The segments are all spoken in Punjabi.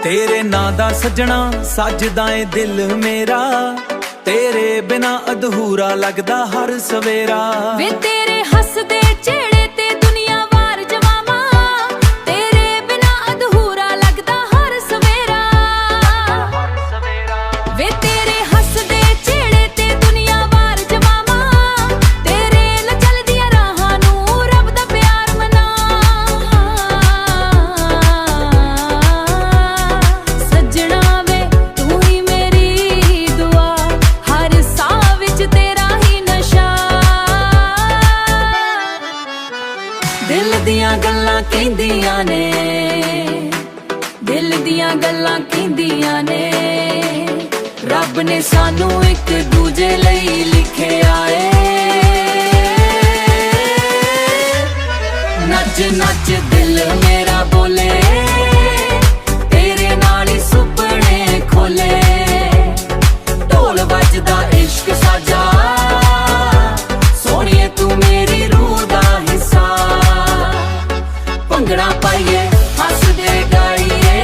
तेरे नां दा सजना सजदा ए दिल मेरा, तेरे बिना अधूरा लगदा हर सवेरा। वे तेरे हसदे चेहरे ते दुनिया वार जवामा, तेरे बिना अधूरा लगदा हर सवेरा। वे तेरे हसदे चेहरे ते दुनिया वार जवामा, तेरे नाल चलदियां राहां नूं रब दा प्यार मना। सजना वे तू ही मेरी दुआ, हर साह विच तेरा ही नशा। दिल दियां गल्लां कहंदियां ने, दिल दियां गल्लां कहंदियां ने, रब ने सानू एक दूजे लई लिखिया ए। नच नच दिल मेरा बोले, तेरे नाल ही सुपने खोले। ढोल बजदा इश्क साजा, सोहणिए तू मेरी रूह दा हिस्सा। भंगड़ा पाइए हसदे गाइए,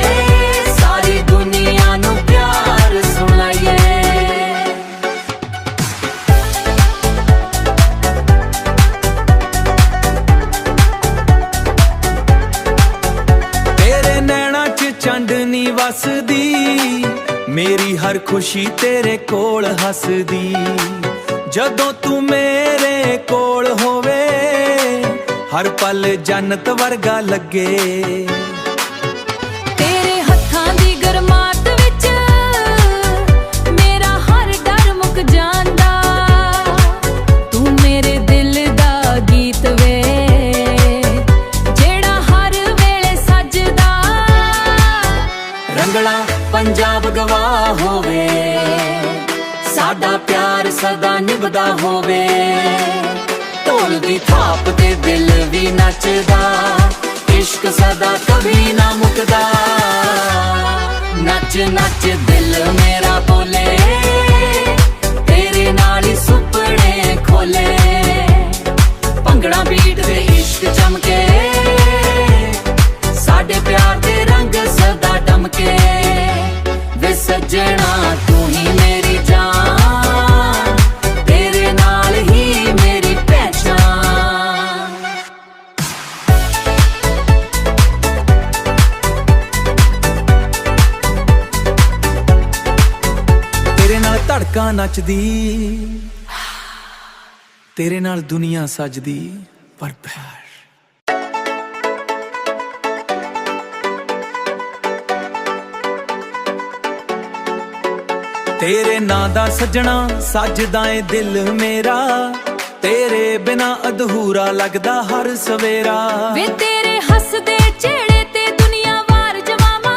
सारी दुनिया नू प्यार सुनाइए। तेरे नैना च चांदनी वसदी, मेरी हर खुशी तेरे कोल हसदी। जदों तू मेरे कोल होवे, हर पल जन्नत वर्गा लगे। तेरे हत्थां दी गरमाहट विच मेरा हर डर मुक जांदा। तू मेरे दिल दा गीत वे, जेड़ा हर वेले सजदा। रंगला पंजाब गवाह होवे, साडा प्यार सदा निभदा होवे। ढोल दी थाप ते दिल भी नचदा, इश्क सदा कभी ना मुकदा। नच नच दिल मेरा बोले, तेरे नाल ही सुपने खोले। भंगड़ा बीट ते इश्क चमके, साडे प्यार दे रंग सदा डमके। वे सजना तू ही मेरी जान, तेरे नाल ही मेरी पहचान। तेरे नाल धड़कां नचदी, तेरे नाल दुनिया सजदी। पर प्यार तेरे नां दा सजना सजदा ए दिल मेरा, तेरे बिना अधूरा लगदा हर सवेरा। वे तेरे हसदे चेहरे ते दुनिया वार जवामा,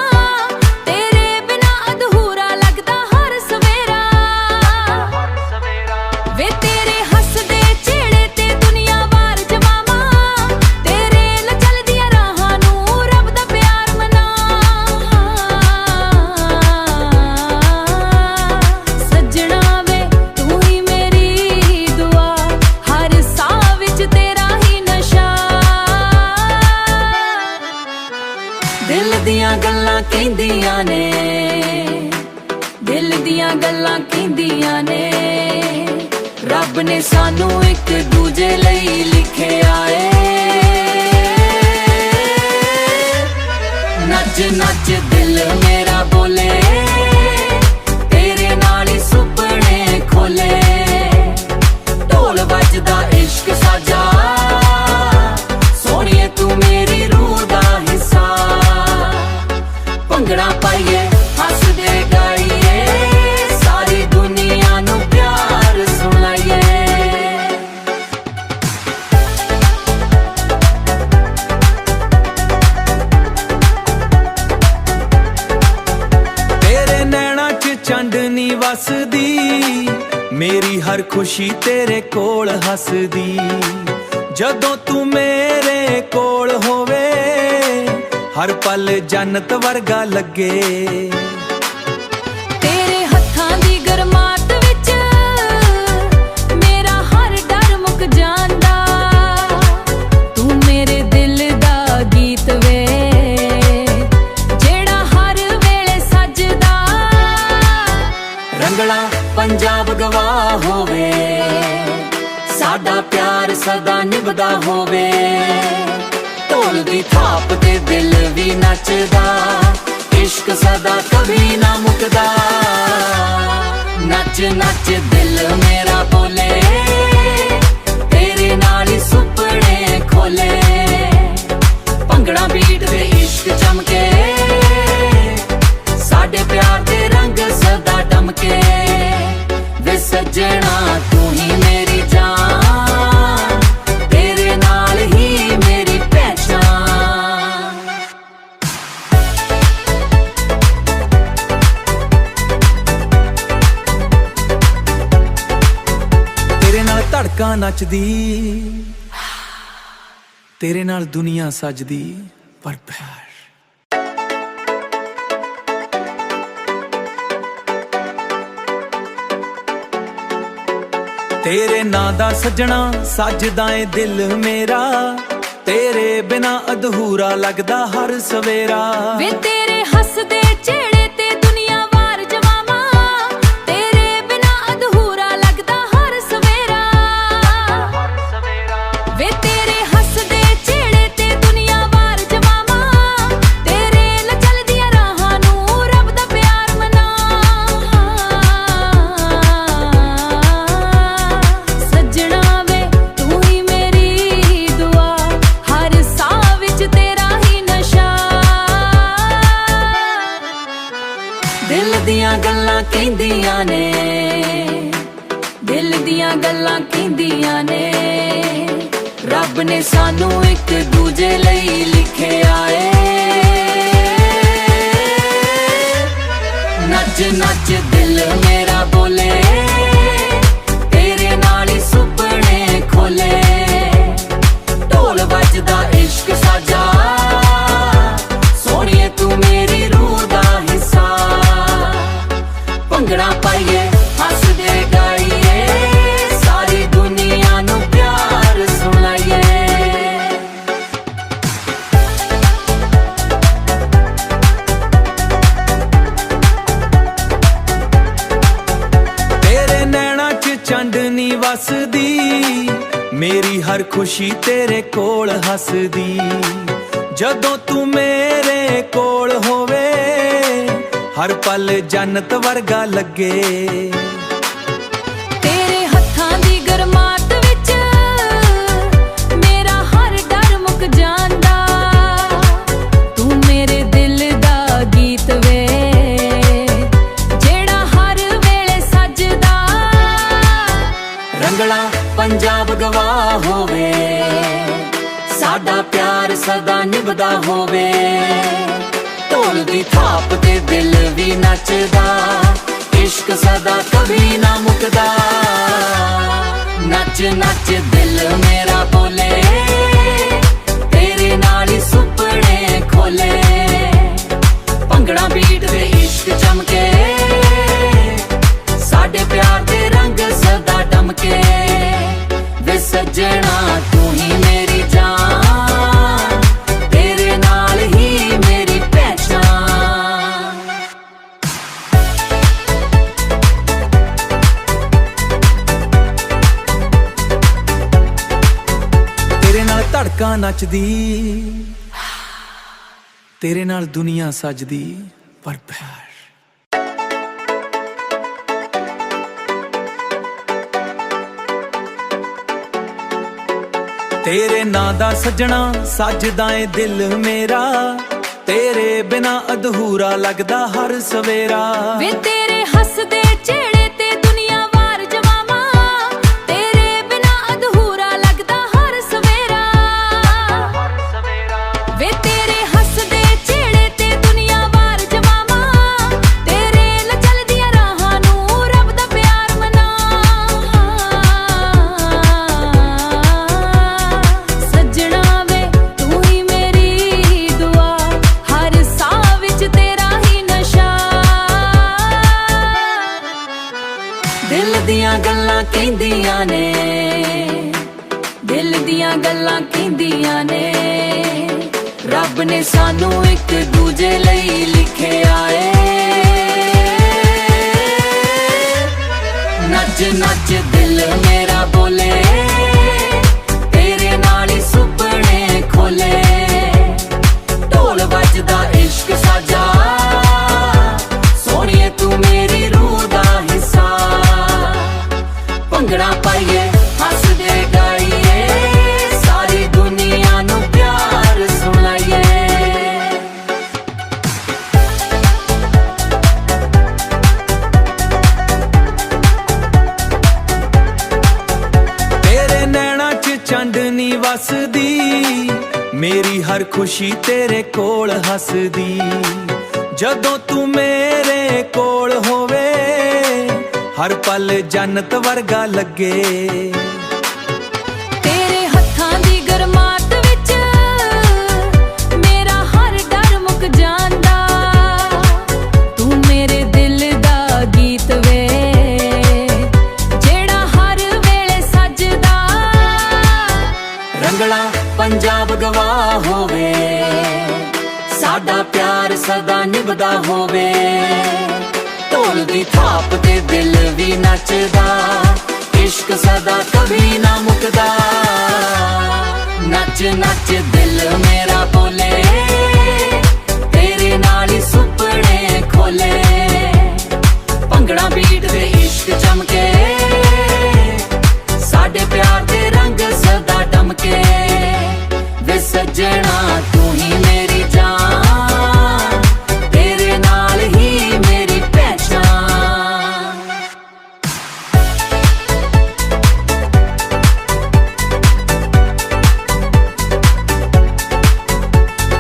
तेरे बिना अधूरा लगदा हर सवेरा। वे तेरे हसदे चेहरे ते दुनिया वार जवामा, तेरे नाल चलदियां राहां नूं रब दा प्यार मना। सजना वे तू ही मेरी दुआ, हर साह विच तेरा ही नशा। दिल दियां गल्लां कहंदियां ने, दिल दियां गल्लां कहंदियां ने, रब ने सानू एक दूजे लई लिखिया ए। नच नच दिल मेरा बोले, तेरे नाल ही सुपने खोले। ढोल बजदा इश्क साजा, सोहणिए तू मेरी रूह दा हिस्सा। भंगड़ा पाइए हसदे गाइए, सारी दुनिया नू प्यार सुनाइए। तेरे नैना च चांदनी वसदी, मेरी हर खुशी तेरे कोल हसदी। जदों तू मेरे कोल होवे, हर पल जन्नत वर्गा लगे। तेरे हत्थां दी गरमाहट विच मेरा हर डर मुक जांदा। तू मेरे दिल दा गीत वे, जेड़ा हर वेले ਸਾਡਾ ਪਿਆਰ ਸਦਾ ਨਿਭਦਾ ਹੋਵੇ। ਢੋਲ ਦੀ ਥਾਪ ਤੇ ਦਿਲ ਵੀ ਨੱਚਦਾ, ਇਸ਼ਕ ਸਦਾ ਕभी ਨਾ ਮੁੱਕਦਾ। ਨੱਚ ਨੱਚ ਦਿਲ ਮੇਰਾ ਬੋਲੇ, ਤੇਰੇ ਨਾਲ ਹੀ ਸੁਪਨੇ ਖੋਲੇ। ਭੰਗੜਾ ਬੀਟ ਤੇ ਇਸ਼ਕ ਚਮਕੇ, ਸਾਡੇ ਪਿਆਰ ਦੇ ਰੰਗ ਸਦਾ ਦਮਕੇ। ਵੇ ਸੱਜਣਾ ਤੂੰ ਹੀ ਮੇਰੀ ਜਾਨ, ਤੇਰੇ ਨਾਲ ਹੀ ਮੇਰੀ ਪਹਿਚਾਨ। ਤੇਰੇ ਨਾਲ ਧੜਕਾਂ ਨੱਚਦੀ, ਤੇਰੇ ਨਾਲ ਦੁਨੀਆ ਸਜਦੀ। ਪਰ ਪਿਆਰ ਤੇਰੇ ਨਾਂ ਦਾ ਸੱਜਣਾ ਸਜਦਾ ਏ ਦਿਲ ਮੇਰਾ, ਤੇਰੇ ਬਿਨਾ ਅਧੂਰਾ ਲੱਗਦਾ ਹਰ ਸਵੇਰਾ। ਵੇ ਤੇਰੇ ਹੱਸਦੇ ਚਿਹਰੇ ਤੇ ਦੁਨੀਆ ਵਾਰ ਜਵਾਵਾਂ, ਤੇਰੇ ਬਿਨਾ ਅਧੂਰਾ ਲੱਗਦਾ ਹਰ ਸਵੇਰਾ। ਵੇ ਤੇਰੇ ਹੱਸਦੇ ਚਿਹਰੇ ਤੇ ਦੁਨੀਆ ਵਾਰ ਜਵਾਵਾਂ, ਤੇਰੇ ਨਾਲ ਚੱਲਦੀਆਂ ਰਾਹਾਂ ਨੂੰ ਰੱਬ ਦਾ ਪਿਆਰ ਮਨਾ। ਸੱਜਣਾ ਵੇ ਤੂੰ ਹੀ ਮੇਰੀ ਦੁਆ, ਹਰ ਸਾਹ ਵਿੱਚ ਤੇਰਾ ਹੀ ਨਸ਼ਾ। ਦਿਲ ਦੀਆਂ ਗੱਲਾਂ ਕਹਿੰਦੀਆਂ ਨੇ, ਦਿਲ ਦੀਆਂ ਗੱਲਾਂ ਕਹਿੰਦੀਆਂ ਨੇ, ਰੱਬ ਨੇ ਸਾਨੂੰ ਇੱਕ ਦੂਜੇ ਲਈ ਲਿਖਿਆ ਏ। ਨੱਚ ਨੱਚ ਦਿਲ ਮੇਰਾ ਬੋਲੇ, ਤੇਰੇ ਨਾਲ ਹੀ ਸੁਪਨੇ ਖੋਲੇ। ਢੋਲ ਵੱਜਦਾ ਇਸ਼ਕ ਸਾਜਾ, ਸੋਹਣੀਏ ਤੂੰ ਮੇਰੀ ਰੂਹ ਦਾ ਹਿੱਸਾ। ਭੰਗੜਾ ਪਾਈਏ ਹੱਸਦੇ ਗਾਈਏ, ਸਾਰੀ ਦੁਨੀਆ ਨੂੰ ਪਿਆਰ ਸੁਣਾਈਏ। ਤੇਰੇ ਨੈਣਾਂ 'ਚ ਚਾਂਦਨੀ ਵਸਦੀ, ਮੇਰੀ ਹਰ ਖੁਸ਼ੀ ਤੇਰੇ ਕੋਲ ਹੱਸਦੀ। ਜਦੋਂ ਤੂੰ ਮੇਰੇ ਕੋਲ ਹੋਵੇ, ਹਰ ਪਲ ਜੰਨਤ ਵਰਗਾ ਲੱਗੇ। ਤੇਰੇ ਹੱਥਾਂ ਦੀ ਗਰਮਾਹਟ ਵਿੱਚ ਮੇਰਾ ਹਰ ਡਰ ਮੁੱਕ ਜਾਂਦਾ। ਤੂੰ ਮੇਰੇ ਦਿਲ ਦਾ ਗੀਤ ਵੇ, ਜਿਹੜਾ ਹਰ ਵੇਲੇ ਸੱਜਦਾ। ਰੰਗਲਾ ਪੰਜਾਬ ਗਵਾਹ ਹੋਵੇ, ਸਾਡਾ ਪਿਆਰ ਸਦਾ ਨਿਭਦਾ ਹੋਵੇ। ਢੋਲ ਦੀ ਥਾਪ ਤੇ ਦਿਲ ਵੀ ਨੱਚਦਾ, ਇਸ਼ਕ ਸਦਾ ਕभी ਨਾ ਮੁੱਕਦਾ। ਨੱਚ ਨੱਚ ਦਿਲ ਮੇਰਾ ਬੋਲੇ, ਤੇਰੇ ਨਾਲ ਹੀ ਸੁਪਨੇ ਖੋਲੇ। ਭੰਗੜਾ ਬੀਟ ਤੇ ਇਸ਼ਕ ਚਮਕੇ, ਸਾਡੇ ਪਿਆਰ ਦੇ ਰੰਗ ਸਦਾ ਦਮਕੇ। ਵੇ ਸੱਜਣਾ ਤੂੰ ਹੀ ਮੇਰੀ ਜਾਨ, ਤੇਰੇ ਨਾਲ ਹੀ ਮੇਰੀ ਪਹਿਚਾਨ। ਤੇਰੇ ਨਾਲ ਧੜਕਾਂ ਨੱਚਦੀ, ਤੇਰੇ ਨਾਲ ਦੁਨੀਆ ਸਜਦੀ। ਪਰ ਪਿਆਰ ਤੇਰੇ ਨਾਂ ਦਾ ਸੱਜਣਾ ਸਜਦਾ ਏ ਦਿਲ ਮੇਰਾ, ਤੇਰੇ ਬਿਨਾ ਅਧੂਰਾ ਲੱਗਦਾ ਹਰ ਸਵੇਰਾ। ਵੇ ਤੇਰੇ ਹੱਸਦੇ ਚਿਹਰੇ ਤੇ ਦੁਨੀਆ ਵਾਰ ਜਵਾਵਾਂ, ਤੇਰੇ ਬਿਨਾ ਅਧੂਰਾ ਲੱਗਦਾ ਹਰ ਸਵੇਰਾ। ਵੇ ਤੇਰੇ ਹੱਸਦੇ ਚਿਹਰੇ ਤੇ ਦੁਨੀਆ ਵਾਰ ਜਵਾਵਾਂ, ਤੇਰੇ ਨਾਲ ਚੱਲਦੀਆਂ ਰਾਹਾਂ ਨੂੰ ਰੱਬ ਦਾ ਪਿਆਰ ਮਨਾ। ਸੱਜਣਾ ਵੇ ਤੂੰ ਹੀ ਮੇਰੀ ਦੁਆ, ਹਰ ਸਾਹ ਵਿੱਚ ਤੇਰਾ ਹੀ ਨਸ਼ਾ। ਦਿਲ ਦੀਆਂ ਗੱਲਾਂ ਕਹਿੰਦੀਆਂ ਨੇ, ਦਿਲ ਦੀਆਂ ਗੱਲਾਂ ਕਹਿੰਦੀਆਂ ਨੇ, ਰੱਬ ਨੇ ਸਾਨੂੰ ਇੱਕ ਦੂਜੇ ਲਈ ਲਿਖਿਆ ਏ। ਨੱਚ ਨੱਚ ਦਿਲ ਮੇਰਾ ਬੋਲੇ, ਚਾਂਦਨੀ ਵਸਦੀ, ਮੇਰੀ ਹਰ ਖੁਸ਼ੀ ਤੇਰੇ ਕੋਲ ਹੱਸਦੀ। ਜਦੋਂ ਤੂੰ ਮੇਰੇ ਕੋਲ ਹੋਵੇ, ਹਰ ਪਲ ਜੰਨਤ ਵਰਗਾ ਲੱਗੇ। ਤੇਰੇ ਹੱਥਾਂ ਦੀ ਗਰਮਾਹਟ ਵਿੱਚ ਮੇਰਾ ਹਰ ਡਰ ਮੁੱਕ ਜਾਂਦਾ। ਤੂੰ ਮੇਰੇ ਦਿਲ ਦਾ ਗੀਤ ਵੇ, ਜਿਹੜਾ ਹਰ ਵੇਲੇ ਸੱਜਦਾ। ਰੰਗਲਾ ਪੰਜਾਬ ਗਵਾਹ ਹੋਵੇ, ਸਾਡਾ ਪਿਆਰ ਸਦਾ ਨਿਭਦਾ ਹੋਵੇ। ਢੋਲ ਦੀ ਥਾਪ ਤੇ ਦਿਲ ਵੀ ਨੱਚਦਾ, ਇਸ਼ਕ ਸਦਾ ਕभी ਨਾ ਮੁੱਕਦਾ। ਨੱਚ ਨੱਚ ਦਿਲ ਮੇਰਾ ਬੋਲੇ, ਤੇਰੇ ਨਾਲ ਹੀ ਸੁਪਨੇ ਖੋਲੇ। ਭੰਗੜਾ ਬੀਟ ਦੇ ਇਸ਼ਕ ਚਮਕੇ, ਸਾਡੇ ਪਿਆਰ ਦੇ ਰੰਗ ਸਦਾ ਦਮਕੇ। ਵੇ ਸੱਜਣਾ ਤੂੰ ਹੀ ਮੇਰੀ ਜਾਨ, ਤੇਰੇ ਨਾਲ ਹੀ ਮੇਰੀ ਪਹਿਚਾਨ।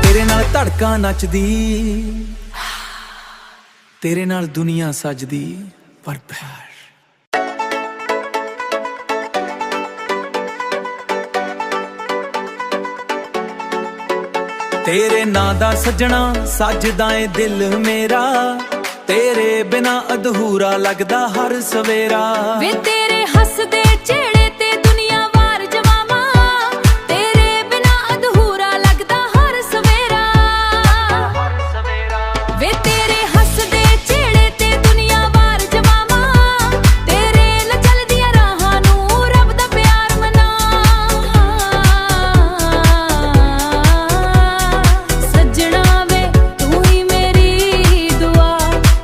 ਤੇਰੇ ਨਾਲ ਧੜਕਾਂ ਨੱਚਦੀ, ਤੇਰੇ ਨਾਲ ਦੁਨੀਆ ਸਜਦੀ। ਪਰ ਪਿਆਰ ਤੇਰੇ ਨਾਂ ਦਾ ਸੱਜਣਾ ਸੱਜਦਾ ਏ ਦਿਲ ਮੇਰਾ, ਤੇਰੇ ਬਿਨਾ ਅਧੂਰਾ ਲੱਗਦਾ ਹਰ ਸਵੇਰਾ। ਵੇ ਤੇਰੇ ਹੱਸਦੇ ਚਿਹਰੇ ਤੇ ਦੁਨੀਆ ਵਾਰ ਜਮਾਵਾਂ, ਤੇਰੇ ਬਿਨਾ ਅਧੂਰਾ ਲੱਗਦਾ ਹਰ ਸਵੇਰਾ। ਵੇ ਤੇਰੇ ਹੱਸਦੇ ਚਿਹਰੇ ਤੇ ਦੁਨੀਆ ਵਾਰ ਜਮਾਵਾਂ, ਤੇਰੇ ਨਾਲ ਚੱਲਦੀਆਂ ਰਾਹਾਂ ਨੂੰ ਰੱਬ ਦਾ ਪਿਆਰ ਮਨਾ। ਸੱਜਣਾ ਵੇ ਤੂੰ ਹੀ ਮੇਰੀ ਦੁਆ,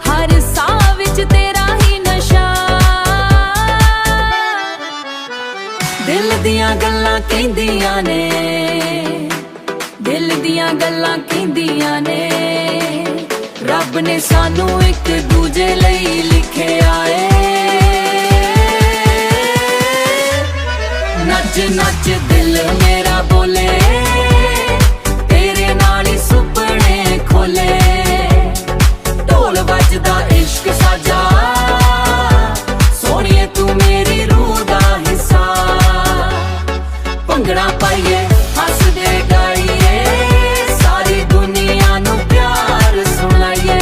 ਹਰ ਸਾਹ ਵਿੱਚ ਤੇਰਾ ਹੀ ਨਸ਼ਾ। ਦਿਲ ਦੀਆਂ ਗੱਲਾਂ ਕਹਿੰਦੀਆਂ ਨੇ, ਦਿਲ ਦੀਆਂ ਗੱਲਾਂ ਕਹਿੰਦੀਆਂ ਨੇ। ਰੱਬ ਨੇ ਸਾਨੂੰ ਇੱਕ ਦੂਜੇ ਲਈ ਲਿਖਿਆ ਏ। ਨੱਚ ਨੱਚ ਦਿਲ ਮੇਰਾ ਬੋਲੇ, ਤੇਰੇ ਨਾਲ ਹੀ ਸੁਪਨੇ ਖੋਲੇ। ਢੋਲ ਵੱਜਦਾ ਇਸ਼ਕ ਸਾਜਾ, ਸੋਹਣੀਏ ਤੂੰ ਮੇਰੀ ਰੂਹ ਦਾ ਹਿੱਸਾ। ਭੰਗੜਾ ਪਾਈਏ ਹੱਸਦੇ ਗਾਈਏ, ਸਾਰੀ ਦੁਨੀਆ ਨੂੰ ਪਿਆਰ ਸੁਣਾਈਏ।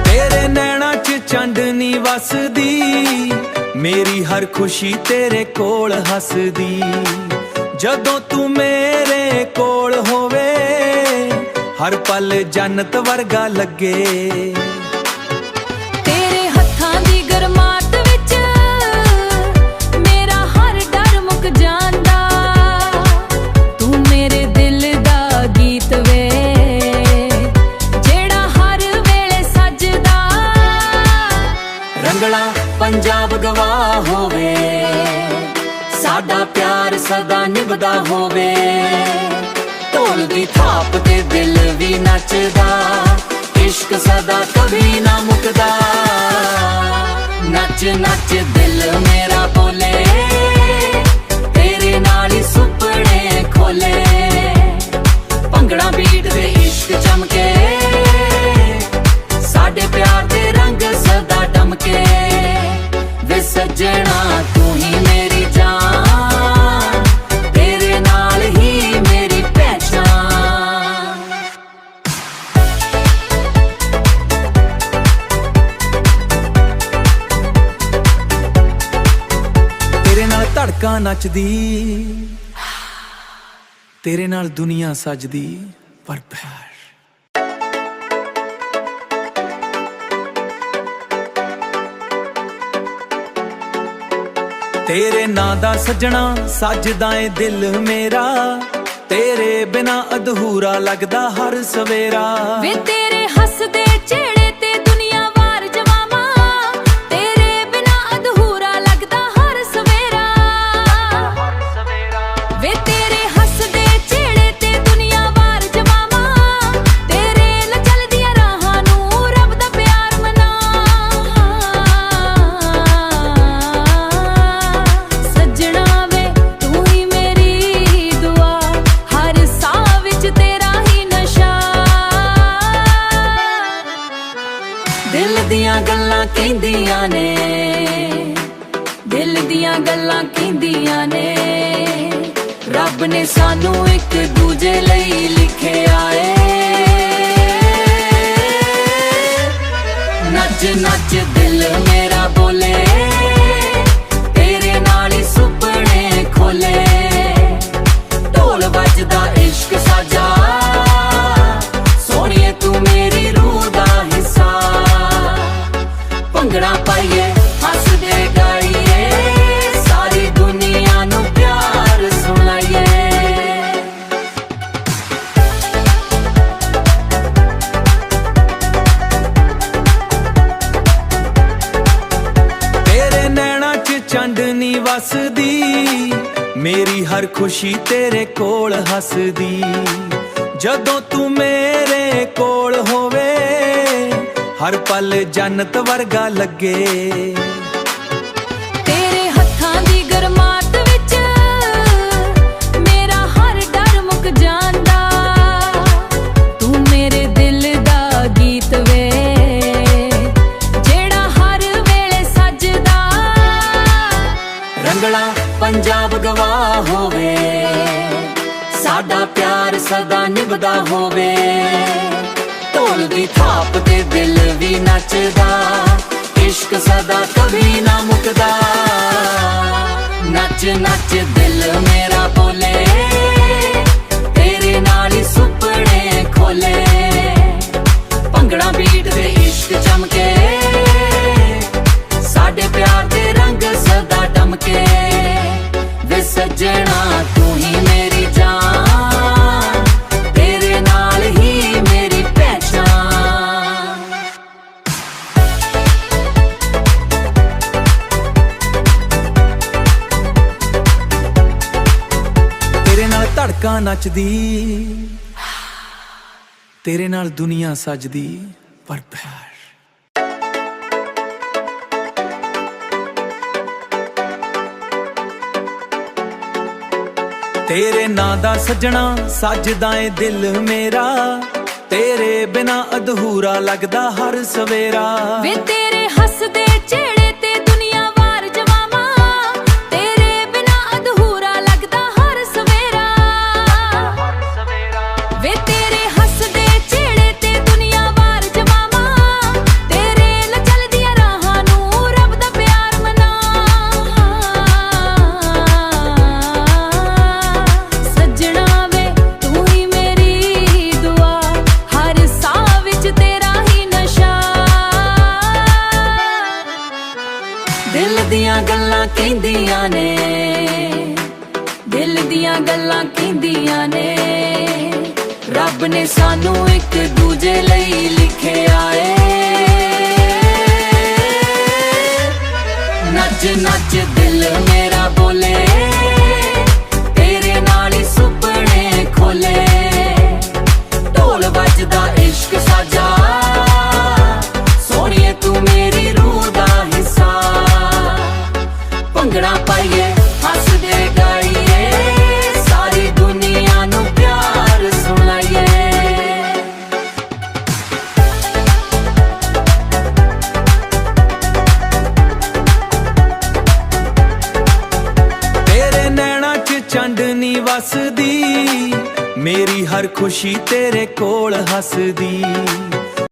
ਤੇਰੇ ਨੈਣਾਂ 'ਚ ਚਾਂਦਨੀ ਵਸਦੀ, ਮੇਰੀ ਹਰ ਖੁਸ਼ੀ ਤੇਰੇ ਕੋਲ ਹੱਸਦੀ। ਜਦੋਂ ਤੂੰ ਮੇਰੇ ਕੋਲ ਹੋਵੇ, ਹਰ ਪਲ ਜੰਨਤ ਵਰਗਾ ਲੱਗੇ। ਤੇਰੇ ਹੱਥਾਂ ਦੀ ਗਰਮਾਹਟ ਵਿੱਚ ਮੇਰਾ ਹਰ ਡਰ ਮੁੱਕ ਜਾਂਦਾ। ਤੂੰ ਮੇਰੇ ਦਿਲ ਦਾ ਗੀਤ ਵੇ, ਜਿਹੜਾ ਹਰ ਵੇਲੇ ਸੱਜਦਾ। ਰੰਗਲਾ ਪੰਜਾਬ ਗਵਾਹ ਹੋਵੇ, ਸਾਡਾ ਪਿਆਰ ਸਦਾ ਨਿਭਦਾ ਹੋਵੇ। ਢੋਲ ਦੀ ਥਾਪ ਤੇ ਦਿਲ ਵੀ ਨੱਚਦਾ, ਇਸ਼ਕ ਸਦਾ ਕभी ਨਾ ਮੁੱਕਦਾ। ਨੱਚ ਨੱਚ ਦਿਲ ਮੇਰਾ ਬੋਲੇ, ਤੇਰੇ ਨਾਲ ਹੀ ਸੁਪਨੇ ਖੋਲੇ। ਭੰਗੜਾ ਬੀਟ ਦੇ ਇਸ਼ਕ ਚਮਕੇ, ਸਾਡੇ ਪਿਆਰ ਦੇ ਰੰਗ ਸਦਾ ਦਮਕੇ। ਵੇ ਸੱਜਣਾ ਤੂੰ ਹੀ ਮੇਰੀ ਜਾਨ, ਤੇਰੇ ਨਾਲ ਹੀ ਮੇਰੀ ਪਹਿਚਾਨ। ਤੇਰੇ ਨਾਲ ਧੜਕਾਂ ਨੱਚਦੀ, ਤੇਰੇ ਨਾਲ ਦੁਨੀਆ ਸਜਦੀ। ਪਰ ਪਿਆਰ ਤੇਰੇ ਨਾਂ ਦਾ ਸੱਜਣਾ ਸੱਜਦਾ ਏ ਦਿਲ ਮੇਰਾ, ਤੇਰੇ ਬਿਨਾ ਅਧੂਰਾ ਲੱਗਦਾ ਹਰ ਸਵੇਰਾ। ਵੇ ਤੇਰੇ ਹੱਸਦੇ ਚਿਹਰੇ ਤੇ ਦੁਨੀਆ ਵਾਰ ਜਮਾਵਾਂ, ਤੇਰੇ ਬਿਨਾ ਅਧੂਰਾ ਲੱਗਦਾ ਹਰ ਸਵੇਰਾ। ਵੇ ਤੇਰੇ ਹੱਸਦੇ ਚਿਹਰੇ ਤੇ ਦੁਨੀਆ ਵਾਰ ਜਮਾਵਾਂ, ਤੇਰੇ ਨਾਲ ਚੱਲਦੀਆਂ ਦੀਆਂ ਗੱਲਾਂ ਕਹਿੰਦੀਆਂ ਨੇ, ਦਿਲ ਦੀਆਂ ਗੱਲਾਂ ਕਹਿੰਦੀਆਂ ਨੇ। ਰੱਬ ਨੇ ਸਾਨੂੰ ਇੱਕ ਦੂਜੇ ਲਈ ਲਿਖਿਆ ਏ। ਨੱਚ ਨੱਚ ਦਿਲ ਮੇਰਾ ਬੋਲੇ, ਤੇਰੇ ਨਾਲ ਹੀ ਸੁਪਨੇ ਖੋਲੇ। ਢੋਲ ਵੱਜਦਾ ਇਸ਼ਕ ਸਾਜਾ, ਸੋਹਣੀਏ ਤੂੰ ਮੇਰੀ ਰੂਹ ਦਾ ਹਿੱਸਾ। ਭੰਗੜਾ ਪਾਈਏ ਹੱਸਦੇ ਗਾਈਏ, ਸਾਰੀ ਦੁਨੀਆ ਨੂੰ ਪਿਆਰ ਸੁਣਾਈਏ। ਤੇਰੇ ਨੈਣਾਂ 'ਚ ਚਾਂਦਨੀ ਵਸਦੀ, ਮੇਰੀ ਹਰ ਖੁਸ਼ੀ ਤੇਰੇ ਕੋਲ ਹੱਸਦੀ। ਜਦੋਂ ਤੂੰ ਮੇਰੇ ਕੋਲ ਹੋਵੇ, ਹਰ ਪਲ ਜੰਨਤ ਵਰਗਾ ਲੱਗੇ। ਤੇਰੇ ਹੱਥਾਂ ਦੀ ਗਰਮਾਹਟ ਵਿੱਚ ਮੇਰਾ ਹਰ ਡਰ ਮੁੱਕ ਜਾਂਦਾ। ਤੂੰ ਮੇਰੇ ਦਿਲ ਦਾ ਗੀਤ ਵੇ, ਜਿਹੜਾ ਹਰ ਵੇਲੇ ਸੱਜਦਾ। ਰੰਗਲਾ ਪੰਜਾਬ ਗਵਾਹ ਹੋਵੇ, ਸਾਡਾ ਪਿਆਰ ਸਦਾ ਨਿਭਦਾ ਹੋਵੇ। ਢੋਲ ਦੀ ਥਾਪ ਤੇ ਦਿਲ ਵੀ ਨੱਚਦਾ, ਇਸ਼ਕ ਸਦਾ ਕभी ਨਾ ਮੁੱਕਦਾ। ਨੱਚ ਨੱਚ ਦਿਲ ਮੇਰਾ ਬੋਲੇ, ਤੇਰੇ ਨਾਲ ਹੀ ਸੁਪਨੇ ਖੋਲੇ। ਭੰਗੜਾ ਬੀਟ ਤੇ ਇਸ਼ਕ ਚਮਕੇ, ਸਾਡੇ ਪਿਆਰ ਦੇ ਰੰਗ ਸਦਾ ਦਮਕੇ। ਵੇ ਸੱਜਣਾ ਤੂੰ ਹੀ ਮੇਰੀ ਜਾਨ, ਤੇਰੇ ਨਾਲ ਹੀ ਮੇਰੀ ਪਹਿਚਾਨ। ਤੇਰੇ ਨਾਲ ਧੜਕਾਂ ਨੱਚਦੀ, ਤੇਰੇ ਨਾਲ ਦੁਨੀਆ ਸਜਦੀ। ਪਰ ਪਿਆਰ ਤੇਰੇ ਨਾਂ ਦਾ ਸੱਜਣਾ ਸੱਜਦਾ ਏ ਦਿਲ ਮੇਰਾ। ਤੇਰੇ ਬਿਨਾ ਅਧੂਰਾ ਲੱਗਦਾ ਹਰ ਸਵੇਰਾ। ਵੇ ਤੇਰੇ ਹੱਸਦੇ ਚਿਹਰੇ ਤੇ ਦੁਨੀਆ ਵਾਰ ਜਵਾਵਾਂ, ਤੇਰੇ ਬਿਨਾ ਅਧੂਰਾ ਲੱਗਦਾ ਹਰ ਸਵੇਰਾ। ਵੇ ਤੇਰੇ ਹੱਸਦੇ ਚਿਹਰੇ ਤੇ ਦੁਨੀਆ ਵਾਰ ਜਵਾਵਾਂ, ਤੇਰੇ ਨਾਲ ਚੱਲਦੀਆਂ ਰਾਹਾਂ ਨੂੰ ਰੱਬ ਦਾ ਪਿਆਰ ਮਨਾ। ਸੱਜਣਾ ਵੇ ਤੂੰ ਹੀ ਮੇਰੀ ਦੁਆ, ਹਰ ਸਾਹ ਵਿੱਚ ਤੇਰਾ ਹੀ ਨਸ਼ਾ। ਦਿਲ ਦੀਆਂ ਗੱਲਾਂ ਕਹਿੰਦੀਆਂ ਨੇ, ਦਿਲ ਦੀਆਂ ਗੱਲਾਂ ਕਹਿੰਦੀਆਂ ਨੇ। ਰੱਬ ਨੇ ਸਾਨੂੰ ਇੱਕ ਦੂਜੇ ਲਈ ਲਿਖਿਆ ਏ। ਨੱਚ ਨੱਚ ਦਿਲ ਮੇਰਾ ਬੋਲੇ, ਤੇਰੇ ਨਾਲ ਹੀ ਸੁਪਨੇ ਖੋਲੇ। ਢੋਲ ਵੱਜਦਾ ਇਸ਼ਕ ਸਾਜਾ, ਸੋਹਣੀਏ ਤੂੰ ਮੇਰੀ ਰੂਹ ਦਾ ਹਿੱਸਾ। ਭੰਗੜਾ ਪਾਈਏ ਹੱਸਦੇ ਗਾਈਏ, ਸਾਰੀ ਦੁਨੀਆ ਨੂੰ ਪਿਆਰ ਸੁਣਾਈਏ। ਤੇਰੇ ਨੈਣਾਂ 'ਚ ਚਾਂਦਨੀ ਵਸਦੀ, ਮੇਰੀ ਹਰ ਖੁਸ਼ੀ ਤੇਰੇ ਕੋਲ ਹੱਸਦੀ।